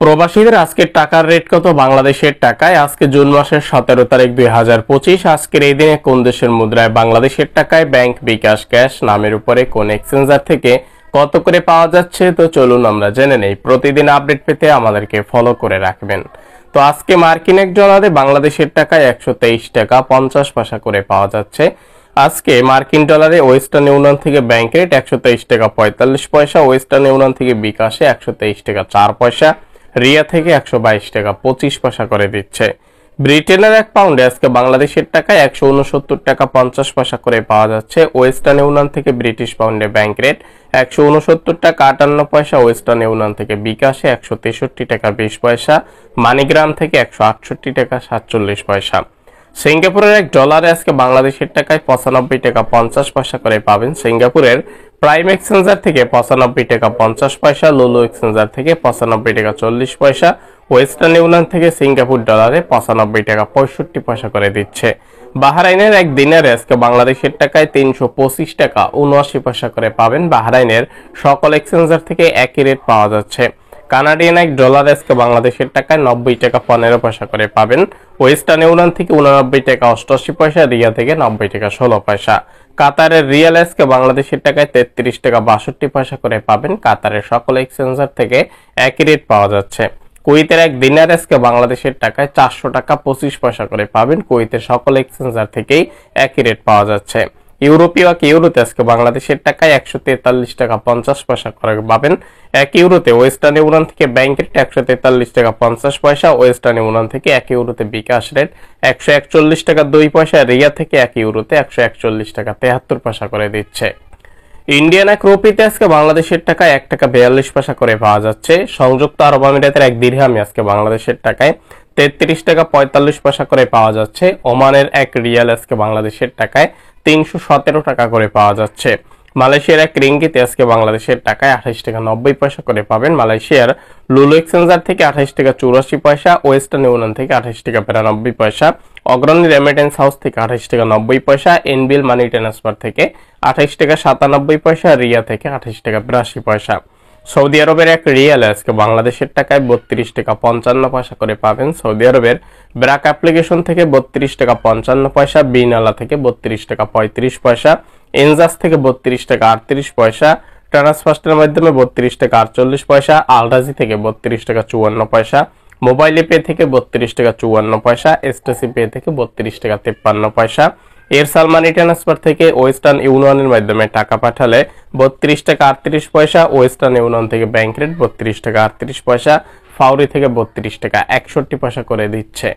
প্রবাসীদের আজকের টাকার রেট কত বাংলাদেশের টাকায়? আজকে জুন মাসের 17 তারিখ 2025। আজকের এই দিনে কোন দেশের মুদ্রায় বাংলাদেশের টাকায় ব্যাংক, বিকাশ, ক্যাশ নামের উপরে কোন এক্সচেঞ্জার থেকে কত করে পাওয়া যাচ্ছে? তো চলুন আমরা জেনে নেই। প্রতিদিন আপডেট পেতে আমাদেরকে ফলো করে রাখবেন। তো আজকে মার্কিন এক ডলারে বাংলাদেশের টাকায় 123 টাকা 50 পয়সা করে পাওয়া যাচ্ছে। আজকে মার্কিন ডলারে ওয়েস্টার্ন ইউনিয়ন থেকে ব্যাংক রেট 123 টাকা 45 পয়সা, ওয়েস্টার্ন ইউনিয়ন থেকে বিকাশে 123 টাকা 4 পয়সা, রিয়া থেকে 122 টাকা 25 পয়সা করে দিচ্ছে। ব্রিটেনের এক পাউন্ডে আজকে বাংলাদেশের টাকায় 169 টাকা 50 পয়সা করে পাওয়া যাচ্ছে। ওয়েস্টার্ন ইউনিয়ন থেকে ব্রিটিশ পাউন্ডে ব্যাংক রেট 169 টাকা 58 পয়সা, ওয়েস্টার্ন ইউনিয়ন থেকে বিকাশে 163 টাকা 20 পয়সা, মানিগ্রাম থেকে 168 টাকা 47 পয়সা। সিঙ্গাপুরের এক ডলারে আজকে বাংলাদেশের টাকায় 95 টাকা 50 পয়সা করে পাবেন। সিঙ্গাপুরের প্রাইম এক্সচেঞ্জার থেকে 95 টাকা 50 পয়সা, লুলু এক্সচেঞ্জার থেকে 95 টাকা 40 পয়সা, ওয়েস্টার্ন ইউনিয়ন থেকে সিঙ্গাপুর ডলারে 95 টাকা 65 পয়সা করে দিচ্ছে। বাহরাইনের এক দিনারে আজকে বাংলাদেশের টাকায় 325 টাকা 79 পয়সা করে পাবেন। বাহরাইনের সকল এক্সচেঞ্জার থেকে একই রেট পাওয়া যাচ্ছে। কানাডিয়ান এক ডলার আজকে বাংলাদেশের টাকায় 90 টাকা 15 পয়সা করে পাবেন। ওয়েস্টার্ন ইউনিয়ন থেকে 89 টাকা 88 পয়সা, রিয়া থেকে 90 টাকা 16 পয়সা। কাতারের রিয়াল আজকে বাংলাদেশের টাকায় 33 টাকা 62 পয়সা করে পাবেন। কাতারের সকল এক্সচেঞ্জার থেকে একই রেট পাওয়া যাচ্ছে। কুয়েতের এক দিনার আজকে বাংলাদেশের টাকায় 400 টাকা 25 পয়সা করে পাবেন। কুয়েতের সকল এক্সচেঞ্জার থেকেই একই রেট পাওয়া যাচ্ছে। ইউরোপীয় এক ইউরোতে আজকে বাংলাদেশের টাকায় 143 টাকা 50 পয়সা করে পাবেন। এক ইউরোতে ওয়েস্টার্ন ইউনিয়ন থেকে ব্যাংক রেট 143 টাকা 50 পয়সা, ওয়েস্টার্ন ইউনিয়ন থেকে এক ইউরোতে বিকাশ রেট 141 টাকা 2 পয়সা, রিয়া থেকে এক ইউরোতে 141 টাকা 73 পয়সা করে দিচ্ছে। ইন্ডিয়ান এক রুপিতে আজকে বাংলাদেশের টাকায় 1 টাকা 42 পয়সা করে পাওয়া যাচ্ছে। সংযুক্ত আরব আমিরাতের এক দিরহামে আজকে বাংলাদেশের টাকায় 33 টাকা 45 পয়সা করে পাওয়া যাচ্ছে। ওমানের এক রিয়াল আজকে বাংলাদেশের টাকায় 317 টাকা করে পাওয়া যাচ্ছে। মালয়েশিয়ার এক রিঙ্গিতে আজকে বাংলাদেশের টাকায় 28 টাকা 90 পয়সা করে পাবেন। মালয়েশিয়ার লুলু এক্সচেঞ্জার থেকে 28 টাকা 84 পয়সা, ওয়েস্টার্ন ইউনিয়ন থেকে 28 টাকা 92 পয়সা, অগ্রণী রেমিটেন্স হাউস থেকে 28 টাকা 90 পয়সা, এনবিএল মানি ট্রান্সফার থেকে 28 টাকা 97 পয়সা, রিয়া থেকে 28 টাকা 82 পয়সা। সৌদি আরবের এক রিয়াল আজকে বাংলাদেশের টাকায় 32 টাকা 55 পয়সা করে পাবেন। সৌদি আরবের ব্রাক অ্যাপ্লিকেশন থেকে 32 টাকা 55 পয়সা, বিনালা থেকে 32 টাকা 35 পয়সা, এনজাস থেকে 32 টাকা 38 পয়সা, ট্রান্সফার্স্টের মাধ্যমে 32 টাকা 48 পয়সা, আলরাজি থেকে 32 টাকা 54 পয়সা, মোবাইল পে থেকে 32 টাকা 54 পয়সা, এসটিসি পে থেকে 32 টাকা 53 পয়সা, এরসাল মানি ট্রান্সফার থেকে ওয়েস্টার্ন ইউনিয়নের মাধ্যমে টাকা পাঠালে 32 টাকা 38 পয়সা, ওয়েস্টার্ন ইউনিয়ন থেকে ব্যাংক রেট 32 টাকা 38 পয়সা, ফাউরি থেকে 32 টাকা 61 পয়সা করে দিচ্ছে।